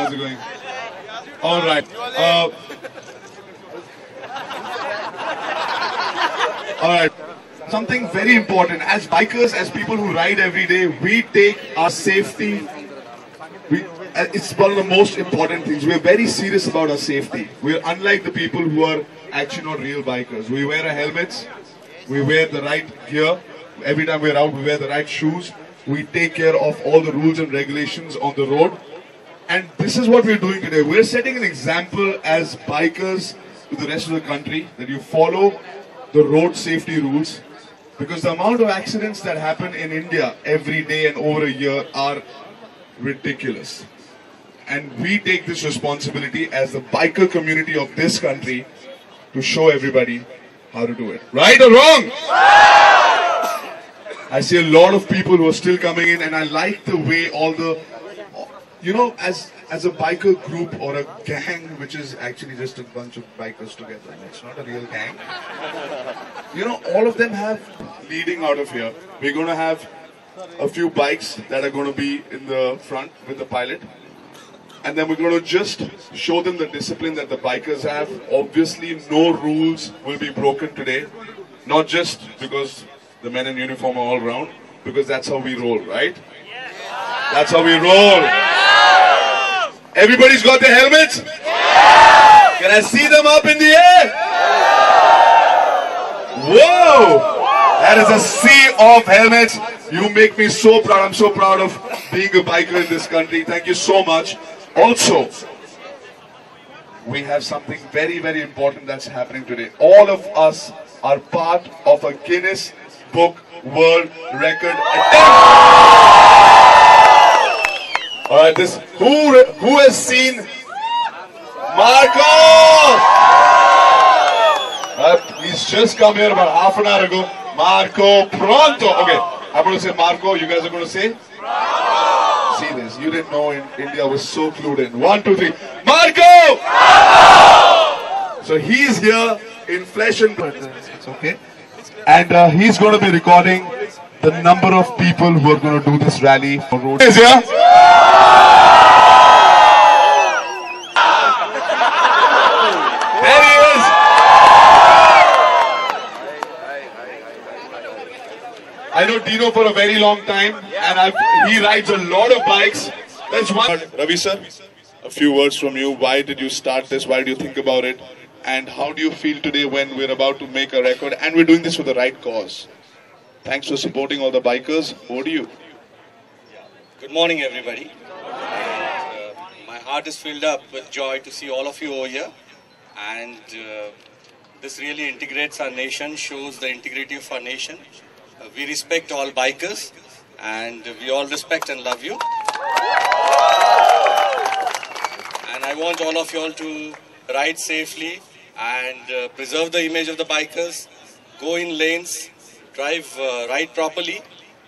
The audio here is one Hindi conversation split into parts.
How's it going? All right. All right. Something very important. As bikers, as people who ride every day, we take our safety. It's one of the most important things. We're very serious about our safety. We're unlike the people who are actually not real bikers. We wear our helmets. We wear the right gear. Every time we're out, we wear the right shoes. We take care of all the rules and regulations on the road. And this is what we're doing today. We're setting an example as bikers to the rest of the country that you follow the road safety rules. Because the amount of accidents that happen in India every day and over a year are ridiculous. And we take this responsibility as the biker community of this country to show everybody how to do it. Right or wrong? I see a lot of people who are still coming in, and I like the way all the, you know, as a biker group or a gang, which is actually just a bunch of bikers together. It's not a real gang. You know, all of them have leading out of here. We're going to have a few bikes that are going to be in the front with the pilot. And then we're going to just show them the discipline that the bikers have. Obviously, no rules will be broken today. Not just because the men in uniform are all around, because that's how we roll, right? That's how we roll. Everybody's got their helmets? Can I see them up in the air? Whoa! That is a sea of helmets. You make me so proud. I'm so proud of being a biker in this country. Thank you so much. Also, we have something very, very important that's happening today. All of us are part of a Guinness Book World Record attempt. All right, this who has seen Marco? He's just come here about half an hour ago. Marco pronto. Okay, I'm going to say Marco. You guys are going to say? See this, you didn't know in India was so clued in. 1, 2, 3. Marco! So he's here in flesh and blood. It's okay. And he's going to be recording the number of people who are going to do this rally for road. Is here? There he is. I know Dino for a very long time, and he rides a lot of bikes. That's one. Ravi sir, a few words from you. Why did you start this? Why do you think about it? And how do you feel today when we're about to make a record and we're doing this for the right cause? Thanks for supporting all the bikers. Over to you. Good morning, everybody. My heart is filled up with joy to see all of you over here. And this really integrates our nation, shows the integrity of our nation. We respect all bikers and we all respect and love you. And I want all of you all to ride safely and preserve the image of the bikers, go in lanes, ride properly.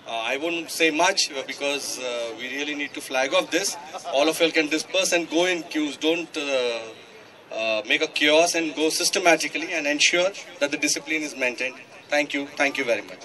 I wouldn't say much because we really need to flag off this. All of you can disperse and go in queues. Don't make a chaos and go systematically and ensure that the discipline is maintained. Thank you. Thank you very much.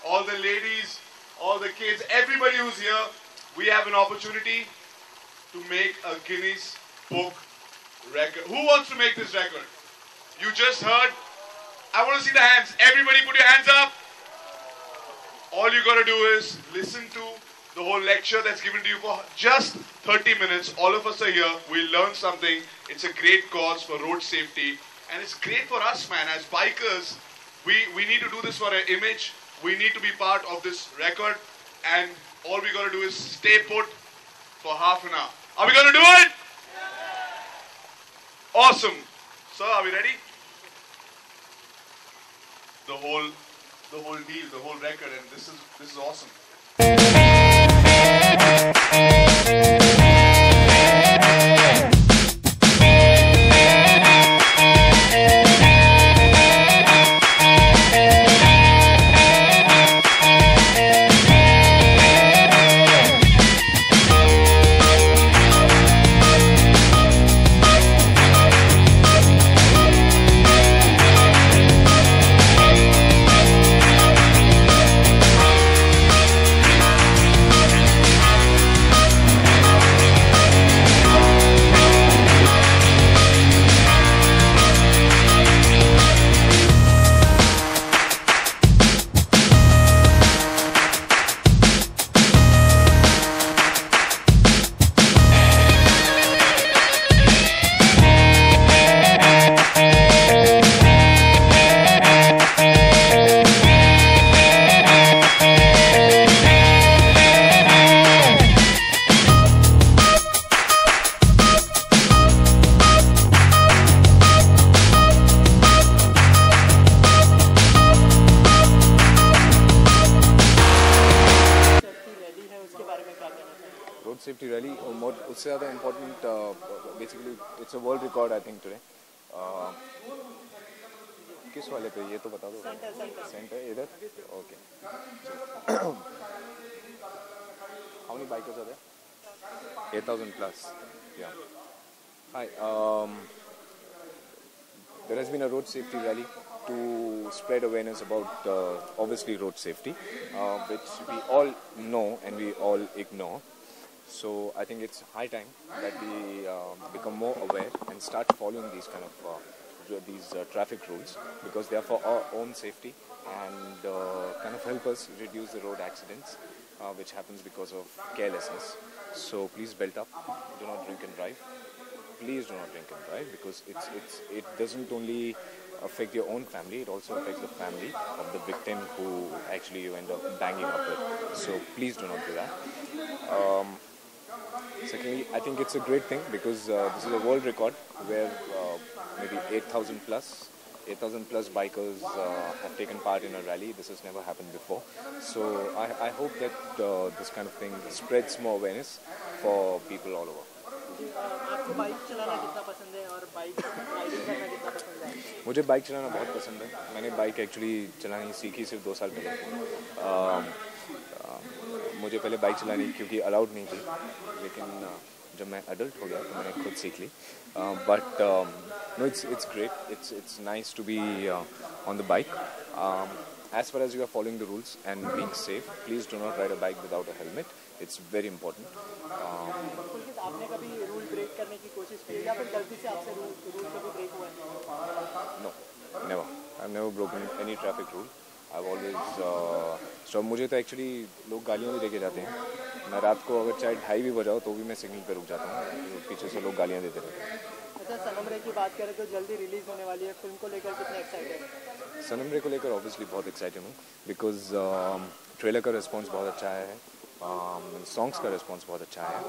all the ladies, all the kids, everybody who's here, we have an opportunity to make a Guinness Book record. Who wants to make this record? You just heard. I want to see the hands. Everybody put your hands up. All you got to do is listen to the whole lecture that's given to you for just 30 minutes. All of us are here. We'll learn something. It's a great cause for road safety. And it's great for us, man. As bikers, we need to do this for an image. We need to be part of this record. And all we got to do is stay put for half an hour. Are we going to do it? Awesome. Sir, are we ready? The whole deal, the whole record, and this is awesome. Road safety rally और उससे ज़्यादा important basically it's a world record I think today किस वाले पे ये तो बता दो सेंटर इधर okay how many bikers are there 8,000 plus yeah hi there has been a road safety rally to spread awareness about obviously road safety which we all know and we all ignore. So I think it's high time that we become more aware and start following these kind of traffic rules because they are for our own safety and kind of help us reduce the road accidents which happens because of carelessness. So please belt up, do not drink and drive. Please do not drink and drive because it doesn't only affect your own family, it also affects the family of the victim who actually you end up banging up with. So please do not do that. Secondly, I think it's a great thing because this is a world record where maybe 8,000 plus bikers have taken part in a rally. This has never happened before. So I hope that this kind of thing spreads more awareness for people all over. आपको बाइक चलाना कितना पसंद है और बाइक राइडिंग करना कितना पसंद है? मुझे बाइक चलाना बहुत पसंद है. मैंने बाइक एक्चुअली चलानी सीखी सिर्फ 2 साल पहले. मुझे पहले बाइक चलानी क्योंकि अलाउड नहीं थी, लेकिन जब मैं अडल्ट हो गया तो मैंने खुद सीख ली. But no it's great, it's nice to be on the bike. As far as you are following the rules and being safe, please do not ride a bike without a helmet. It's very important. आपने कभी रूल ब्रेक करने की कोशिश की या फिर गलती से आपसे रूल कभी ब्रेक हुआ है? No, never. I've never broken any traffic rule. I've always so मुझे तो एक्चुअली लोग गालियाँ भी देके जाते हैं. मैं रात को अगर चाहे 2:30 भी बजाओ तो भी मैं सिग्नल पे रुक जाता हूँ. पीछे से लोग गालियाँ देते रहते हैं. अच्छा, सनम रे की बात करें तो जल्दी रिलीज होने वाली है, फिल्म को लेकर कितने एक्साइटेड हैं? सनम रे को लेकर ऑब्वियसली बहुत एक्साइटेड हूँ बिकॉज ट्रेलर का रिस्पॉन्स बहुत अच्छा है. सॉन्ग्स का रिस्पॉन्स बहुत अच्छा है.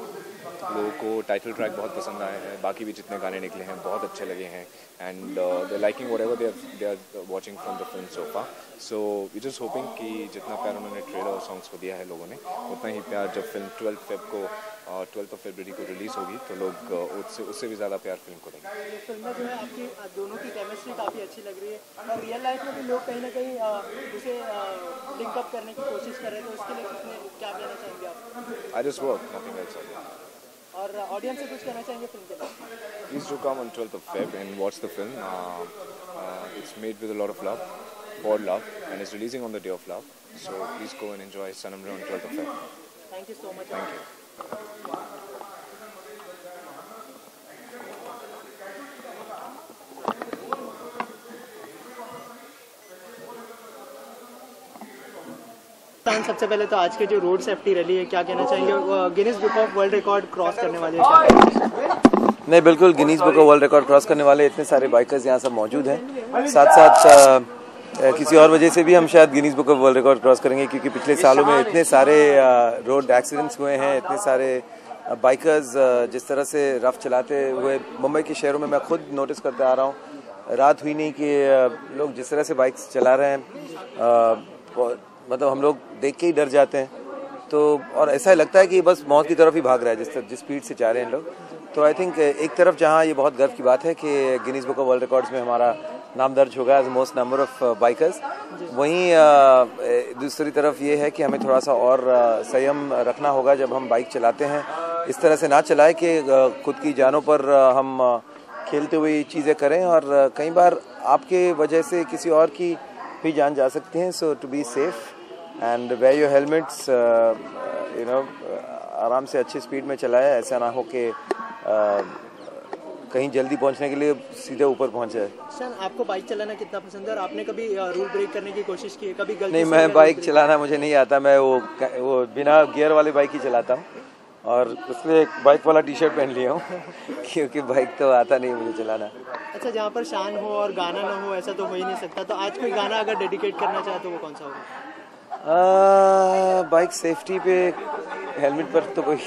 लोगों को टाइटल ट्रैक बहुत पसंद आए हैं. बाकी भी जितने गाने निकले हैं बहुत अच्छे लगे हैं and they liking whatever they are watching from the film so far. So we just hoping कि जितना प्यार उन्होंने ट्रेलर और सॉन्ग्स को दिया है लोगों ने, उतना ही प्यार जब फिल्म 12th of February को रिलीज़ होगी तो लोग उससे भी ज़्यादा प्यार फिल्म को देंगे. ये फिल्म में जो है आपकी दोनों की केमिस्ट्री काफ़ी अच्छी लग रही है और रियल लाइफ में भी लोग कहीं ना कहीं उसे लिंकअप करने की कोशिश कर रहे हैं, तो उसके लिए क्या कहना चाहेंगे आप? I just work, nothing else. और ऑडियंस से कुछ कहना चाहेंगे फिल्म के लिए? Please do come on 12th of Feb and watch the film. It's made with a lot of love for love, and it's releasing on the day of love. So please go and enjoy Sanam on 12th of Feb. Thank you so much. Thank you. सबसे पहले तो आज के जो रोड सेफ्टी रैली है, क्या कहना चाहेंगे? Guinness book of world record cross करने वाले हैं? नहीं, बिल्कुल Guinness book of world record cross करने वाले इतने सारे बाइकर्स यहाँ सब मौजूद हैं। साथ साथ किसी और वजह से भी हम शायद Guinness book of world record cross करेंगे, क्योंकि पिछले सालों में इतने सारे रोड एक्सीडेंट्स हुए हैं, इतने सारे बाइकर्स जिस तरह से रफ चलाते हुए मुंबई के शहरों में मैं खुद नोटिस करते आ रहा हूँ। रात हुई नहीं कि लोग जिस तरह से बाइक्स चला रहे हैं, मतलब हम लोग देख के ही डर जाते हैं। तो और ऐसा लगता है कि बस मौत की तरफ ही भाग रहा है जिस स्पीड से जा रहे हैं लोग। तो आई थिंक एक तरफ जहां ये बहुत गर्व की बात है कि Guinness book of world records में हमारा नाम दर्ज होगा as most number of bikers, वहीं दूसरी तरफ ये है कि हमें थोड़ा सा और संयम रखना होगा जब हम बाइक चलाते हैं। इस तरह से ना चलाएं कि खुद की जानों पर हम खेलते हुए चीज़ें करें, और कई बार आपके वजह से किसी और की भी जान जा सकती हैं। So to be safe and wear your helmets, आराम से अच्छी स्पीड में चलाएं। ऐसा ना हो कि कहीं जल्दी पहुंचने के लिए सीधे ऊपर पहुंच जाए। सर, आपको बाइक चलाना कितना पसंद है और आपने कभी रूल ब्रेक करने की कोशिश की है? कभी गलती नहीं, से मैं बाइक चलाना मुझे नहीं आता। मैं वो बिना गियर वाली बाइक ही चलाता हूँ, और उसमें एक बाइक वाला टी शर्ट पहन लिया हूँ क्योंकि बाइक तो आता नहीं मुझे चलाना। अच्छा, जहाँ पर शान हो और गाना ना हो, ऐसा तो हो ही नहीं सकता। तो आज कोई गाना अगर डेडिकेट करना चाहे तो वो कौन सा होगा? बाइक सेफ्टी पे हेलमेट पर तो कोई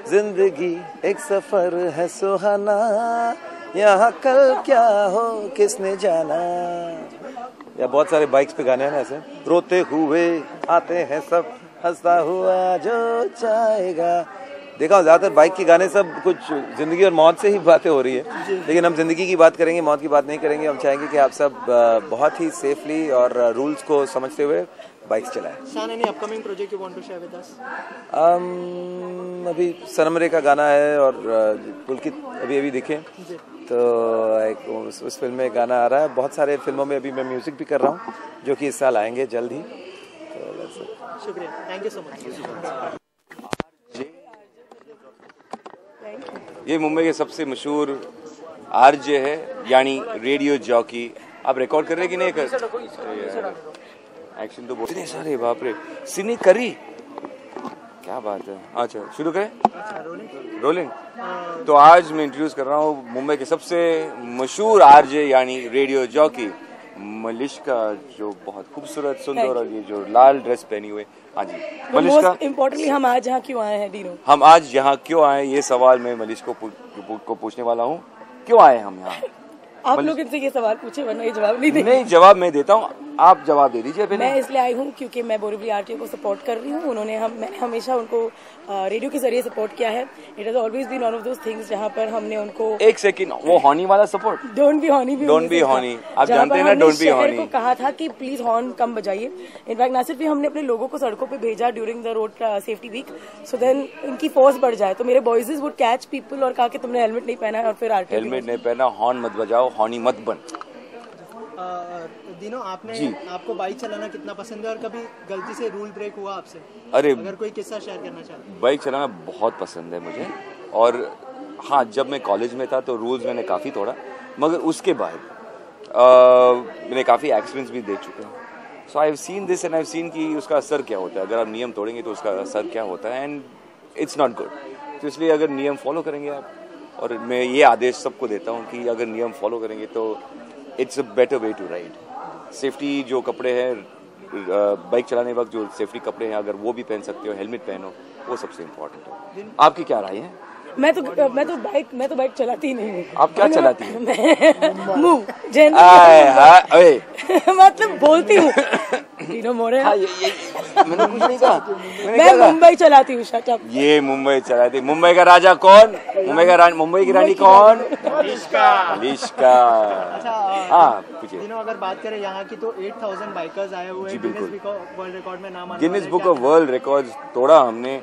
जिंदगी एक सफर है सुहाना, यहाँ कल क्या हो किसने जाना। या बहुत सारे बाइक्स पे गाने हैं ना ऐसे, रोते हुए आते हैं सब, हंसता हुआ जो जाएगा। देखा ज्यादातर बाइक के गाने सब कुछ जिंदगी और मौत से ही बातें हो रही है, लेकिन हम जिंदगी की बात करेंगे, मौत की बात नहीं करेंगे। हम चाहेंगे कि आप सब बहुत ही सेफली और रूल्स को समझते हुए बाइक्स चलाएं। Shaan, any upcoming project you want to share with us? अभी सनम रे का गाना है, और पुलकित अभी दिखे तो एक उस फिल्म में गाना आ रहा है। बहुत सारे फिल्मों में अभी मैं म्यूजिक भी कर रहा हूँ, जो कि इस साल आएंगे जल्द ही। तो शुक्रिया, थैंक यू सो मच। ये मुंबई के सबसे मशहूर आरजे है, यानी रेडियो जॉकी। आप रिकॉर्ड कर रहे हैं कि नहीं कर? एक्शन तो बहुत सारे, बाप रे। सिनी करी, क्या बात है। अच्छा, शुरू करें? रोलिंग। तो आज मैं इंट्रोड्यूस कर रहा हूँ मुंबई के सबसे मशहूर आरजे यानी रेडियो जॉकी मलिश्का, जो बहुत खूबसूरत सुंदर, और ये जो लाल ड्रेस पहनी हुई। हाँ जी मलिश्का, इम्पोर्टेंटली हम आज यहाँ क्यों आए हैं दीनो? हम आज यहाँ क्यों आए, ये सवाल मैं मलिश को पूछने वाला हूँ। क्यों आए हम यहाँ? आप लोग इनसे ये सवाल पूछे, वरना ये जवाब नहीं देंगे। नहीं, जवाब मैं देता हूँ, आप जवाब दे दीजिए। मैं इसलिए आई हूँ क्योंकि मैं बोरीवली आरटीओ को सपोर्ट कर रही हूँ। मैंने हमेशा उनको रेडियो के जरिए सपोर्ट किया है। It has always been one of those things जहाँ पर हमने उनको एक सेकंड, वो हॉर्नी वाला support, don't be horny, don't be horny, आप जानते हैं ना, डोंट बी हॉर्नी को कहा था कि प्लीज हॉर्न कम बजाइए। इनफैक्ट ना सिर्फ हमने अपने लोगों को सड़कों पे भेजा during the road safety week, so then इनकी फोर्स बढ़ जाए। तो मेरे बॉयज वुड कैच पीपल और कहा कि तुमने हेलमेट नहीं पहना है, और फिर आरटीओ हेलमेट नहीं पहना, हॉर्न मत बजाओ, हॉर्नी मत बन। दिनो, आपको बाइक चलाना कितना पसंद है और कभी गलती से रूल ब्रेक हुआ आपसे? अरे, अगर कोई किस्सा शेयर करना चाहे। बाइक चलाना बहुत पसंद है मुझे, और हाँ, जब मैं कॉलेज में था तो रूल्स मैंने काफ़ी तोड़ा, मगर उसके बाद मैंने काफ़ी एक्सीडेंट्स भी देख चुके हैं। So I have seen this and I have seen कि उसका असर क्या होता है। अगर आप नियम तोड़ेंगे तो उसका असर क्या होता है, एंड इट्स नॉट गुड। तो इसलिए अगर नियम फॉलो करेंगे आप, और मैं ये आदेश सबको देता हूँ कि अगर नियम फॉलो करेंगे तो it's a better way to ride. Safety जो कपड़े हैं बाइक चलाने वक्त, जो सेफ्टी कपड़े हैं, अगर वो भी पहन सकते हो, हेलमेट पहनो, वो सबसे इम्पोर्टेंट है। आपकी क्या राय है? मैं तो बाइक चलाती ही नहीं हूँ। आप क्या चलाती हैं? मतलब बोलती हूँ मोरे। मैंने कुछ नहीं कहा, मैं मुंबई चलाती हूँ। Shut up. ये मुंबई चलाती। मुंबई का राजा कौन? मुंबई की रानी कौन? मलिश्का। हाँ, पूछिए। अगर बात करें यहाँ की तो 8000 बाइकर्स आए हुए हैं Guinness book of world record में नाम। Guinness book of world record तोड़ा हमने,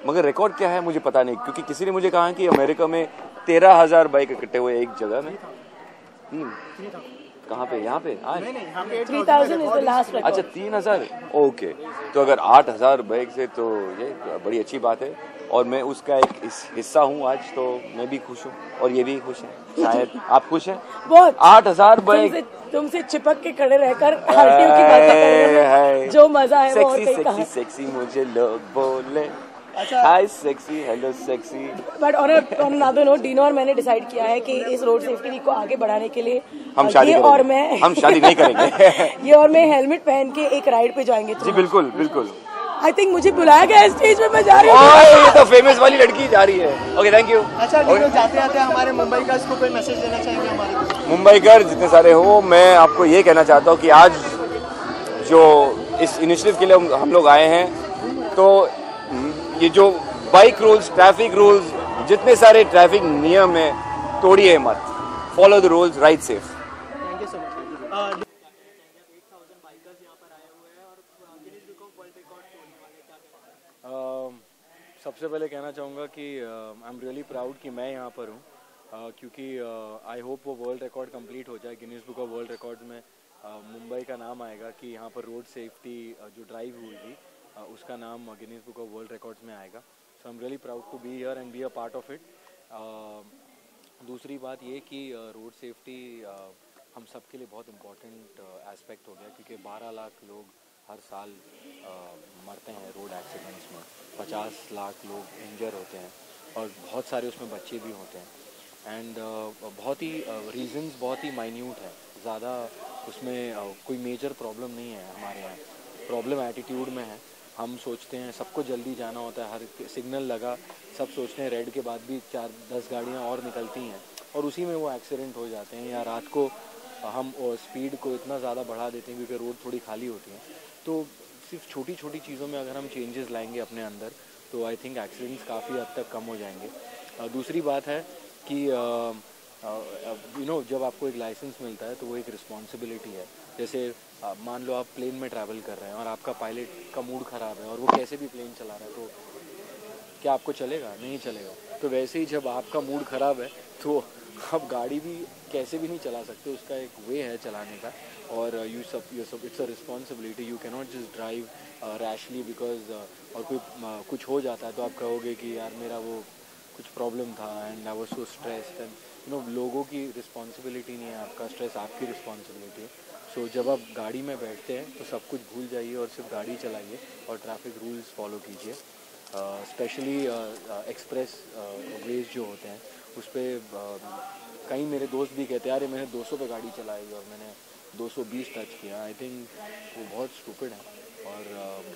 मगर रिकॉर्ड क्या है मुझे पता नहीं, क्योंकि किसी ने मुझे कहा कि अमेरिका में 13,000 बाइक इकट्ठे हुए एक जगह में। कहाँ पे, यहाँ पे आज 3000 इज द लास्ट रिकॉर्ड। अच्छा 3000, ओके। तो अगर 8000 बाइक से तो ये बड़ी अच्छी बात है, और मैं उसका एक हिस्सा हूँ आज, तो मैं भी खुश हूँ और ये भी खुश है। शायद आप खुश हैं? बहुत। 8000 बाइक तुमसे चिपक के खड़े रहकर आरटीओ की बातें कर रहे हैं, जो मजा है वो और कहीं कहाँ। सेक्सी मुझे लोग बोले, अच्छा hi sexy, hello sexy. But on another note, Dino और मैंने डिसाइड किया है कि इस रोड सेफ्टी वीक को आगे बढ़ाने के लिए हम शादी ये करेंगे। और मैं हम शादी नहीं करेंगे। ये और मैं हेलमेट पहन के एक राइड पे जाएंगे। जी बिल्कुल बिल्कुल। आई थिंक मुझे बुलाया गया है स्टेज पे, मैं जा रही हूँ। ओए, ये तो फेमस वाली लड़की जा रही है। Okay thank you. अच्छा डीनो, जाते जाते हमारे मुंबई का इसको कोई मैसेज देना चाहेंगे हमारे को? मुंबईकर जितने सारे हो, मैं आपको ये कहना चाहता हूँ कि आज जो इस इनिशिएटिव के लिए हम लोग आए हैं, तो ये जो बाइक रूल्स, ट्रैफिक रूल्स, जितने सारे ट्रैफिक नियम है, तोड़िए मत, follow the rules, ride safe. Thank you so much. सबसे पहले कहना चाहूँगा कि आई एम रियली प्राउड कि मैं यहाँ पर हूँ, क्योंकि आई होप वो वर्ल्ड रिकॉर्ड कंप्लीट हो जाए। Guinness book of world records में मुंबई का नाम आएगा कि यहाँ पर रोड सेफ्टी जो ड्राइव हुई थी उसका नाम Guinness book of world records में आएगा। So I am really proud to be here and be a part of it. दूसरी बात ये कि रोड सेफ्टी हम सब के लिए बहुत इम्पोर्टेंट एस्पेक्ट हो गया, क्योंकि 12 लाख लोग हर साल मरते हैं रोड एक्सीडेंट्स में, 50 लाख लोग इंजर होते हैं और बहुत सारे उसमें बच्चे भी होते हैं। एंड बहुत ही रीजंस बहुत ही माइन्यूट है, ज़्यादा उसमें कोई मेजर प्रॉब्लम नहीं है। हमारे यहाँ प्रॉब्लम एटीट्यूड में है। हम सोचते हैं सबको जल्दी जाना होता है, हर सिग्नल लगा सब सोचते हैं रेड के बाद भी 4-10 गाड़ियाँ और निकलती हैं और उसी में वो एक्सीडेंट हो जाते हैं। या रात को हम स्पीड को इतना ज़्यादा बढ़ा देते हैं क्योंकि रोड थोड़ी खाली होती है। तो सिर्फ छोटी छोटी चीज़ों में अगर हम चेंजेस लाएंगे अपने अंदर, तो आई थिंक एक्सीडेंट्स काफ़ी हद तक कम हो जाएंगे। दूसरी बात है कि जब आपको एक लाइसेंस मिलता है तो वो एक रिस्पॉन्सिबिलिटी है। जैसे मान लो आप प्लेन में ट्रैवल कर रहे हैं और आपका पायलट का मूड ख़राब है और वो कैसे भी प्लेन चला रहा है, तो क्या आपको चलेगा? नहीं चलेगा। तो वैसे ही जब आपका मूड ख़राब है तो आप गाड़ी भी कैसे भी नहीं चला सकते, उसका एक वे है चलाने का। और it's a responsibility. You can not just drive rashly because और कोई कुछ हो जाता है तो आप कहोगे कि यार मेरा वो कुछ प्रॉब्लम था and I was so stressed. And लोगों की रिस्पॉन्सिबिलिटी नहीं है, आपका स्ट्रेस आपकी रिस्पॉन्सिबिलिटी है। सो जब आप गाड़ी में बैठते हैं तो सब कुछ भूल जाइए और सिर्फ गाड़ी चलाइए और ट्रैफिक रूल्स फॉलो कीजिए। स्पेशली एक्सप्रेस वेज जो होते हैं उस पर कई मेरे दोस्त भी कहते हैं अरे मैंने 200 पे गाड़ी चलाई और मैंने 220 टच किया। आई थिंक वो बहुत स्टूपिड है और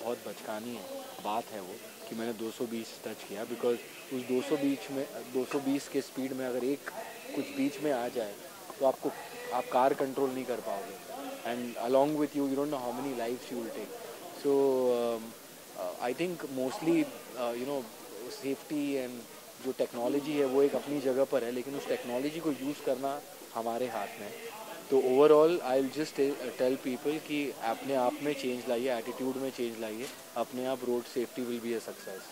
बहुत बचकानी है बात है वो कि मैंने 220 टच किया, बिकॉज उस 220 के स्पीड में अगर एक कुछ बीच में आ जाए तो आप कार कंट्रोल नहीं कर पाओगे and along with you don't know how many lifes you will take. So I think mostly safety and जो टेक्नोलॉजी है वो एक अपनी जगह पर है, लेकिन उस टेक्नोलॉजी को यूज़ करना हमारे हाथ में है। तो overall I will just tell people कि अपने आप में चेंज लाइए, एटीट्यूड में चेंज लाइए, अपने आप road safety will be a success.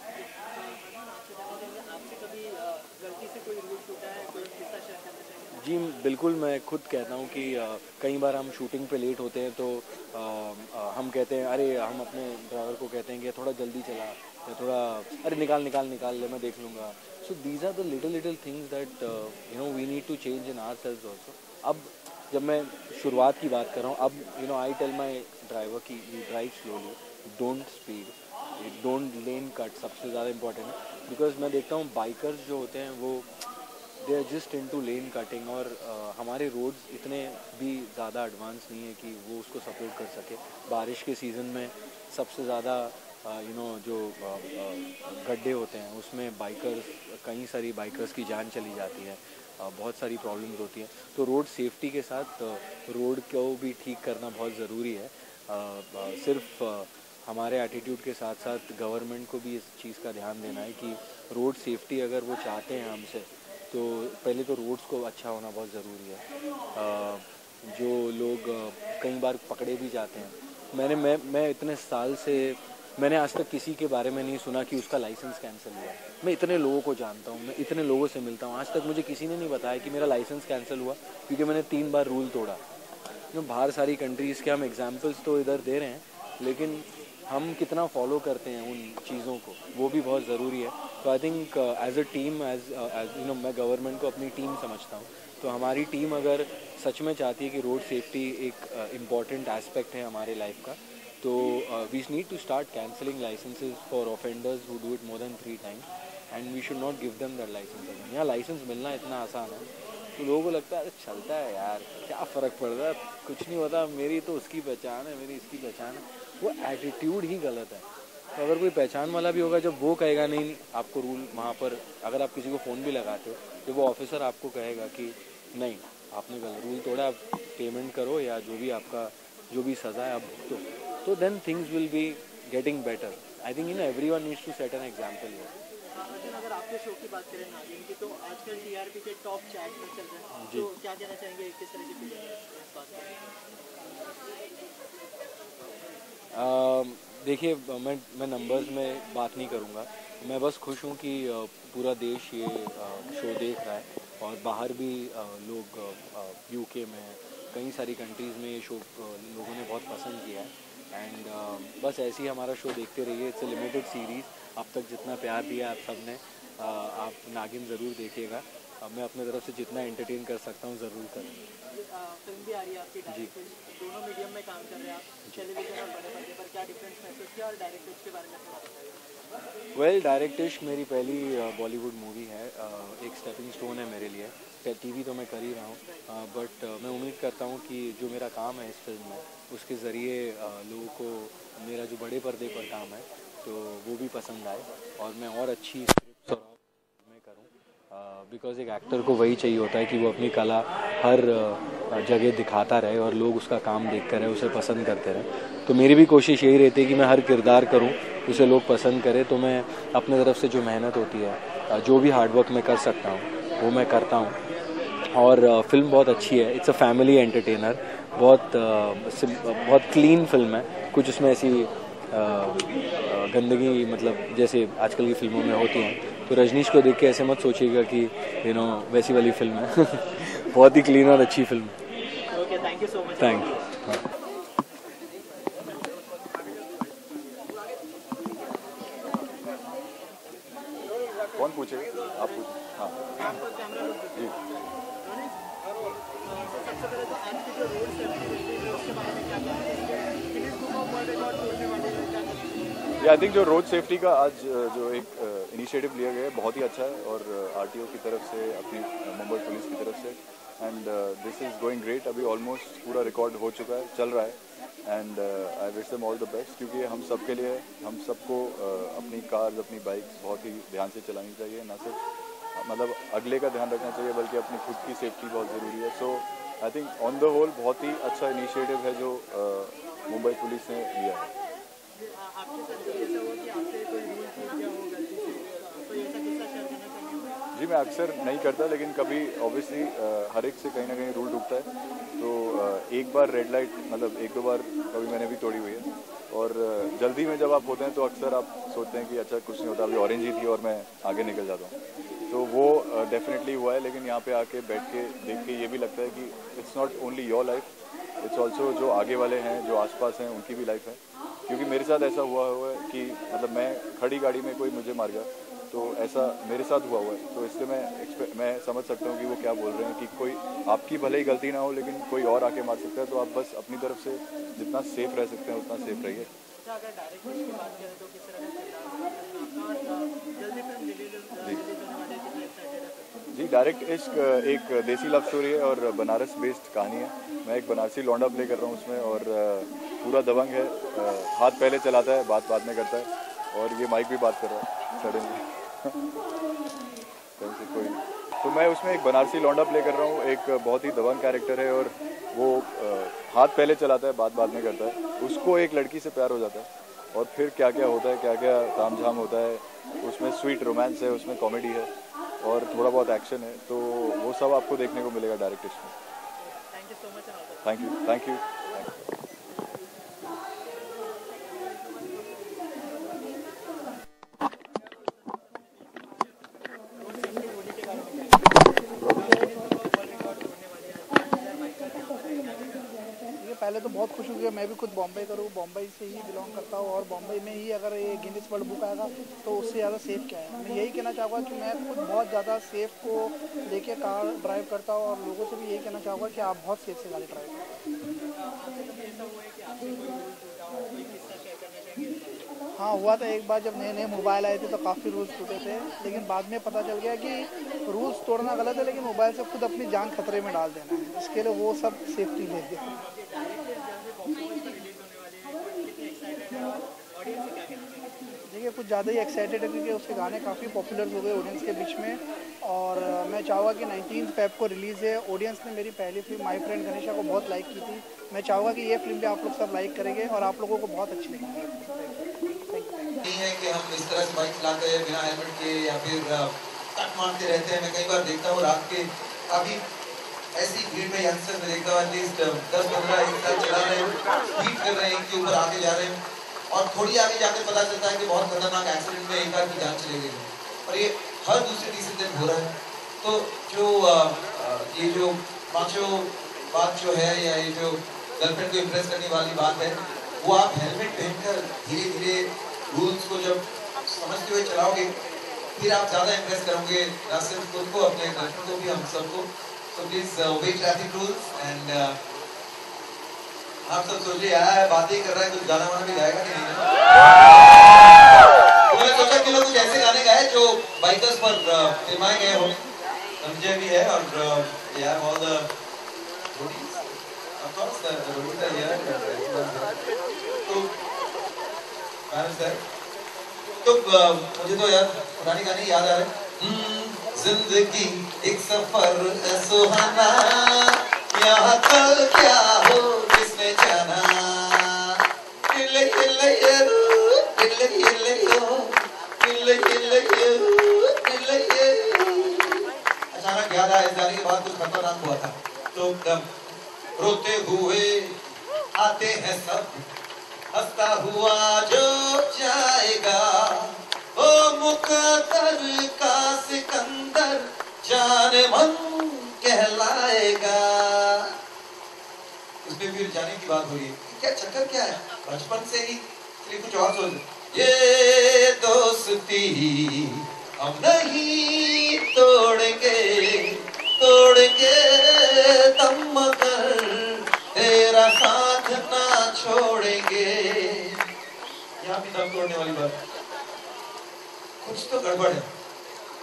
जी बिल्कुल, मैं खुद कहता हूँ कि कई बार हम शूटिंग पे लेट होते हैं तो हम कहते हैं अरे हम अपने ड्राइवर को कहते हैं कि थोड़ा जल्दी चला या थोड़ा अरे निकाल ले मैं देख लूँगा। So these are the little things that we need to change in ourselves also. अब जब मैं शुरुआत की बात कर रहा हूँ, अब आई टेल माई ड्राइवर कि you drive slowly, don't speed, don't lane cut, सबसे ज़्यादा इंपॉर्टेंट है। बिकॉज मैं देखता हूँ बाइकर्स जो होते हैं वो they are just into lane cutting और हमारे रोड्स इतने भी ज़्यादा एडवांस नहीं है कि वो उसको सपोर्ट कर सके। बारिश के सीज़न में सबसे ज़्यादा जो गड्ढे होते हैं उसमें कई सारी बाइकर्स की जान चली जाती है, बहुत सारी प्रॉब्लम्स होती हैं। तो रोड सेफ्टी के साथ रोड को भी ठीक करना बहुत ज़रूरी है। सिर्फ हमारे एटीट्यूड के साथ साथ गवर्नमेंट को भी इस चीज़ का ध्यान देना है कि रोड सेफ्टी अगर वो चाहते हैं हमसे, तो पहले तो रोड्स को अच्छा होना बहुत ज़रूरी है। जो लोग कई बार पकड़े भी जाते हैं, मैं इतने साल से मैंने आज तक किसी के बारे में नहीं सुना कि उसका लाइसेंस कैंसिल हुआ। मैं इतने लोगों को जानता हूँ, मैं इतने लोगों से मिलता हूँ, आज तक मुझे किसी ने नहीं बताया कि मेरा लाइसेंस कैंसिल हुआ क्योंकि मैंने 3 बार रूल तोड़ा। बाहर सारी कंट्रीज़ के हम एग्जांपल्स तो इधर दे रहे हैं, लेकिन हम कितना फॉलो करते हैं उन चीज़ों को, वो भी बहुत ज़रूरी है। तो I think as a team, as मैं गवर्नमेंट को अपनी टीम समझता हूँ। तो हमारी टीम अगर सच में चाहती है कि रोड सेफ्टी एक इम्पॉर्टेंट एस्पेक्ट है हमारे लाइफ का, तो we need to start cancelling licences for offenders who do it more than 3 times, and we should not give them that licence. यहाँ लाइसेंस मिलना इतना आसान है, तो लोगों को लगता है अरे चलता है यार, क्या फ़र्क पड़ रहा है, कुछ नहीं होता, मेरी तो उसकी पहचान है, मेरी इसकी पहचान है। वो एटीट्यूड ही गलत है। तो अगर कोई पहचान वाला भी होगा, जब वो कहेगा नहीं आपको रूल, वहाँ पर अगर आप किसी को फ़ोन भी लगाते हो, तो वो ऑफिसर आपको कहेगा कि नहीं आपने गलत रूल तोड़ा, आप पेमेंट करो या जो भी आपका जो भी सज़ा है आप तो then things will be getting better. I think everyone needs to set an example. अगर आपके शो की बात करें नागिन की, तो आजकल टीआरपी के टॉप चैट पर चल रहे हैं, तो क्या कहना चाहेंगे किस तरह की फीलिंग है इस बात पर? देखिए, मैं नंबर्स में बात नहीं करूँगा, मैं बस खुश हूँ कि पूरा देश ये शो देख रहा है, और बाहर भी लोग यूके में कई सारी कंट्रीज़ में ये शो लोगों ने बहुत पसंद किया है। एंड बस ऐसे ही हमारा शो देखते रहिए। इट्स अ लिमिटेड सीरीज़, अब तक जितना प्यार दिया आप सब ने, आप नागिन ज़रूर देखिएगा। मैं अपने तरफ से जितना एंटरटेन कर सकता हूँ ज़रूर करूँगा। फिल्म भी आ रही है आपकी, डायरेक्टर दोनों मीडियम में काम कर रहे हैं आप, टेलीविजन और बड़े पर्दे पर, क्या डिफरेंस महसूस किया, और डायरेक्टर्स के बारे में थोड़ा बताइए। वेल, डायरेक्टिश मेरी पहली बॉलीवुड मूवी है, एक स्टेपिंग स्टोन है मेरे लिए। टीवी तो मैं कर ही रहा हूँ, बट मैं उम्मीद करता हूँ कि जो मेरा काम है इस फिल्म में, उसके ज़रिए लोगों को मेरा जो बड़े पर्दे पर काम है तो वो भी पसंद आए, और मैं और अच्छी स्क्रिप्ट्स और मैं करूँ, बिकॉज एक एक्टर को वही चाहिए होता है कि वो अपनी कला हर जगह दिखाता रहे और लोग उसका काम देखते रहे, उसे पसंद करते रहे। तो मेरी भी कोशिश यही रहती है कि मैं हर किरदार करूं, उसे लोग पसंद करें। तो मैं अपने तरफ से जो मेहनत होती है, जो भी हार्डवर्क मैं कर सकता हूं, वो मैं करता हूं। और फिल्म बहुत अच्छी है, इट्स अ फैमिली एंटरटेनर, बहुत क्लीन फिल्म है। कुछ उसमें ऐसी गंदगी, मतलब जैसे आजकल की फिल्मों में होती हैं, तो रजनीश को देख के ऐसे मत सोचिएगा कि वैसी वाली फिल्म है। बहुत ही क्लीन और अच्छी film. Okay, thank you so much. Thank you. कौन पूछे? आप पूछे। हाँ जी। सबसे पहले तो आज की जो रोड सेफ्टी है उसके बारे में क्या कहना है? Guinness book of world record तोड़ने वाले हैं। आई थिंक जो रोड सेफ्टी का आज जो एक इनिशिएटिव लिया गया है बहुत ही अच्छा है, और आरटीओ की तरफ से, अपनी मुंबई पुलिस की तरफ से, and this is going great. अभी ऑलमोस्ट पूरा रिकॉर्ड हो चुका है, चल रहा है, and I wish them all the best, क्योंकि हम सब के लिए, हम सबको अपनी कार्स, अपनी बाइक्स बहुत ही ध्यान से चलानी चाहिए, ना सिर्फ मतलब अगले का ध्यान रखना चाहिए, बल्कि अपनी खुद की सेफ्टी बहुत ज़रूरी है। So I think on the whole बहुत ही अच्छा इनिशिएटिव है जो मुंबई पुलिस ने लिया है। आपके साथ ऐसा हुआ कि आपसे कोई रूल टूट गया हो गलती से, तो ऐसा किस्सा शेयर करना चाहेंगे? जी, मैं अक्सर नहीं करता, लेकिन कभी ऑब्वियसली हर एक से कहीं ना कहीं रूल टूटता है। तो एक बार रेड लाइट, मतलब 1-2 बार कभी मैंने भी तोड़ी हुई है, और जल्दी में जब आप होते हैं तो अक्सर आप सोचते हैं कि अच्छा कुछ नहीं होता, अभी ऑरेंज ही थी और मैं आगे निकल जाता हूँ। तो वो डेफिनेटली हुआ है, लेकिन यहाँ पे आके बैठ के देख के ये भी लगता है कि it's not only your life, it's also जो आगे वाले हैं, जो आसपास हैं, उनकी भी लाइफ है। क्योंकि मेरे साथ ऐसा हुआ है कि मतलब मैं खड़ी गाड़ी में कोई मुझे मार गया, तो ऐसा मेरे साथ हुआ है। तो इसलिए मैं समझ सकता हूँ कि वो क्या बोल रहे हैं, कि कोई आपकी भले ही गलती ना हो, लेकिन कोई और आके मार सकता है। तो आप बस अपनी तरफ से जितना सेफ रह सकते हैं उतना सेफ रहिए। अगर डायरेक्टर्स की बात करें तो किस तरह का जल्दी फिल्म रिलीज होने वाली है, कितने एक्साइटेड है? जी, डायरेक्ट इश्क एक देसी लव स्टोरी है और बनारस बेस्ड कहानी है। मैं एक बनारसी लौंडा प्ले कर रहा हूँ उसमें, और पूरा दबंग है, हाथ पहले चलाता है, बात बाद में करता है, और ये माइक भी बात कर रहा है सडनली। कोई तो मैं उसमें एक बनारसी लौंडा प्ले कर रहा हूँ, एक बहुत ही दबंग कैरेक्टर है, और वो हाथ पहले चलाता है, बात बाद में करता है। उसको एक लड़की से प्यार हो जाता है, और फिर क्या क्या होता है, क्या क्या तामझाम होता है उसमें। स्वीट रोमांस है उसमें, कॉमेडी है, और थोड़ा बहुत एक्शन है। तो वो सब आपको देखने को मिलेगा डायरेक्ट में। Thank you so much. Thank you, thank you. पहले तो बहुत खुश हुई, मैं भी खुद बॉम्बे करूँ, बॉम्बे से ही बिलोंग करता हूँ और बॉम्बे में ही अगर ये गिनीज वर्ल्ड बुक आएगा तो उससे ज़्यादा सेफ क्या है। मैं यही कहना चाहूँगा कि मैं खुद बहुत ज़्यादा सेफ को लेके कार ड्राइव करता हूँ और लोगों से भी यही कहना चाहूँगा कि आप बहुत सेफ से गाड़ी ड्राइव करें। हाँ, हुआ था एक बार जब नए नए मोबाइल आए थे तो काफ़ी रूल्स टूटे थे, लेकिन बाद में पता चल गया कि रूल्स तोड़ना गलत है, लेकिन मोबाइल से खुद अपनी जान खतरे में डाल देना है, इसके लिए वो सब सेफ्टी ले गया। देखिए कुछ ज़्यादा ही एक्साइटेड है क्योंकि उसके गाने काफ़ी पॉपुलर हो गए ऑडियंस के बीच में और मैं चाहूँगा कि 19 फेब को रिलीज़ है। ऑडियंस ने मेरी पहली फिल्म माय फ्रेंड गणेशा को बहुत लाइक की थी, मैं चाहूँगा कि ये फिल्म भी आप लोग सब लाइक करेंगे और आप लोगों को बहुत अच्छी लगेगी। नहीं है कि हम इस तरह से बाइक चलाते हैं बिना हेलमेट के या फिर कट मारते रहते हैं। मैं कई बार देखता हूँ रात के काफ़ी ऐसी भीड़ में यंगस्टर में देखता हूँ एटलीस्ट 10-15 एक साथ चला रहे हैं, स्पीड कर रहे हैं, के ऊपर आगे जा रहे हैं और थोड़ी आगे जाकर पता चलता है कि बहुत खतरनाक एक्सीडेंट में एक आदमी की जान चली गई है और ये हर दूसरे तीसरे दिन हो रहा है। तो जो ये जो पांचों बात जो है या ये जो गर्लफ्रेंड को इम्प्रेस करने वाली बात है वो आप हेलमेट पहनकर धीरे धीरे रूल्स को जब समझते हुए चलाओगे फिर आप ज़्यादा इम्प्रेस करोगे ना सिर्फ खुद को, अपने गर्लफ्रेंड को भी, हम सबको। तो प्लीज ओबे ट्रैफिक रूल्स एंड आप सब सोचिए यार बातें ही कर रहा है, कुछ गाना वाना भी गाएगा कि नहीं? तो मैंने सोचा कि कुछ ऐसे गाने गाए जो बाइकर्स पर फिल्माए गए हो, समझे भी है और यार all the Roadies of course the Roadies are here. तो मुझे तो यार पुराने गाने याद आ रहे हैं। जिंदगी एक सफर है सुहाना, यहाँ कल क्या हो किसने जाना। अचानक याद आया इस गाने के बाद कुछ खतरनाक हुआ था। तो रोते हुए आते हैं सब, हंसता हुआ जो जाएगा, ओ मुकद्दर का सिकंदर जाने मन कहलाएगा। उसमें फिर जाने की बात हो रही है, क्या चक्कर क्या है बचपन से ही, कुछ और सोच। ये दोस्ती हम नहीं तोड़ेंगे, तोड़ेंगे दम मगर तेरा साथ ना छोड़ेंगे। यहाँ भी दम तोड़ने वाली बात, कुछ तो गड़बड़ है,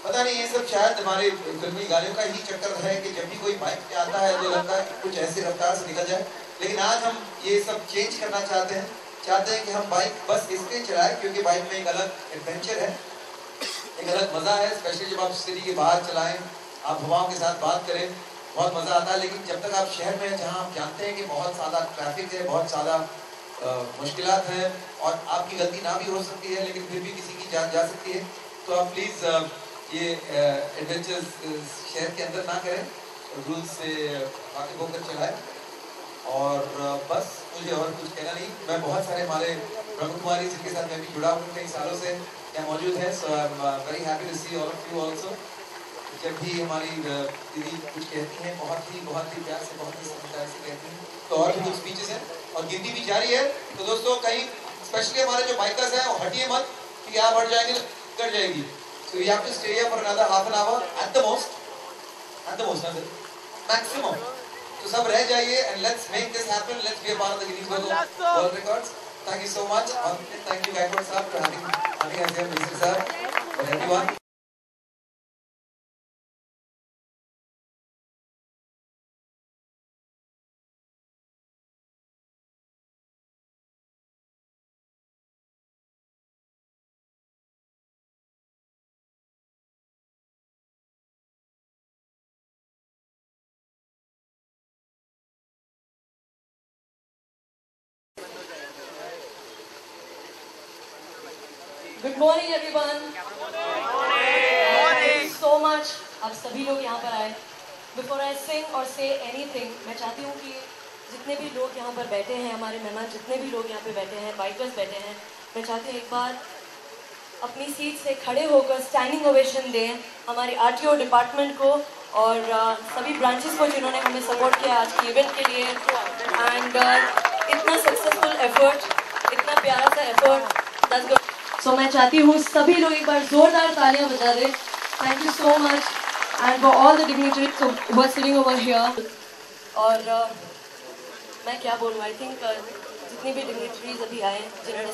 पता नहीं। ये सब शायद हमारे फिल्मी गानों का ही चक्कर है कि जब भी कोई बाइक पे आता है तो लगता है कि कुछ ऐसी रफ्तार से निकल जाए। लेकिन आज हम ये सब चेंज करना चाहते हैं कि हम बाइक बस इसलिए चलाएं क्योंकि बाइक में एक अलग एडवेंचर है, एक अलग मजा है। स्पेशली जब आप सिटी के बाहर चलाएं, आप हवाओं के साथ बात करें, बहुत मजा आता है। लेकिन जब तक आप शहर में हैं जहाँ आप जानते हैं कि बहुत ज़्यादा ट्रैफिक है, बहुत ज़्यादा मुश्किलात हैं और आपकी गलती ना भी हो सकती है लेकिन फिर भी किसी की जान जा सकती है, तो आप प्लीज़ ये एडवेंचर शहर के अंदर ना करें, रूल्स से वाकिफ होकर चलाएं। और बस मुझे और कुछ कहना नहीं। मैं बहुत सारे हमारे ब्रह्म कुमारी जिनके साथ मैं भी जुड़ा हूँ कई सालों से यहाँ मौजूद है। So I am very happy to see all of you also. जब भी हमारी दीदी कुछ कहती हैं बहुत ही प्यार से, बहुत ही समझदारी से कहती हैं, तो और भी कुछ स्पीचेस हैं और गिनती भी जारी है। तो दोस्तों कहीं स्पेशली हमारे जो बाइकर्स हैं वो हटिए मत कि आप हट जाएंगे कट जाएगी। So we have to stay here for another half an hour at the most, maximum. So सब रह जाइए and let's make this happen. Let's be a part of the Guinness World Records. Thank you so much. Thank you Gaikwad sir for having us here, Mr. sir, and everyone. Good morning everyone. Thank you so much. आप सभी लोग यहाँ पर आए। Before I sing or say anything, मैं चाहती हूँ कि जितने भी लोग यहाँ पर बैठे हैं, हमारे मेहमान जितने भी लोग यहाँ पे बैठे हैं, बाइकर्स बैठे हैं, मैं चाहती हूँ एक बार अपनी सीट से खड़े होकर स्टैंडिंग ओवेशन दें हमारी आरटीओ डिपार्टमेंट को और सभी ब्रांचेस को जिन्होंने हमें सपोर्ट किया आज के इवेंट के लिए। एंड इतना सक्सेसफुल एफर्ट, इतना प्यारा सा एफर्ट, सो मैं चाहती हूँ सभी लोग एक बार जोरदार तालियां बजा दें. Thank you so much and for all the dignitaries who are sitting over here. और मैं क्या बोलूँ, आई थिंक जितनी भी डिग्निटरीज अभी आए जिन्होंने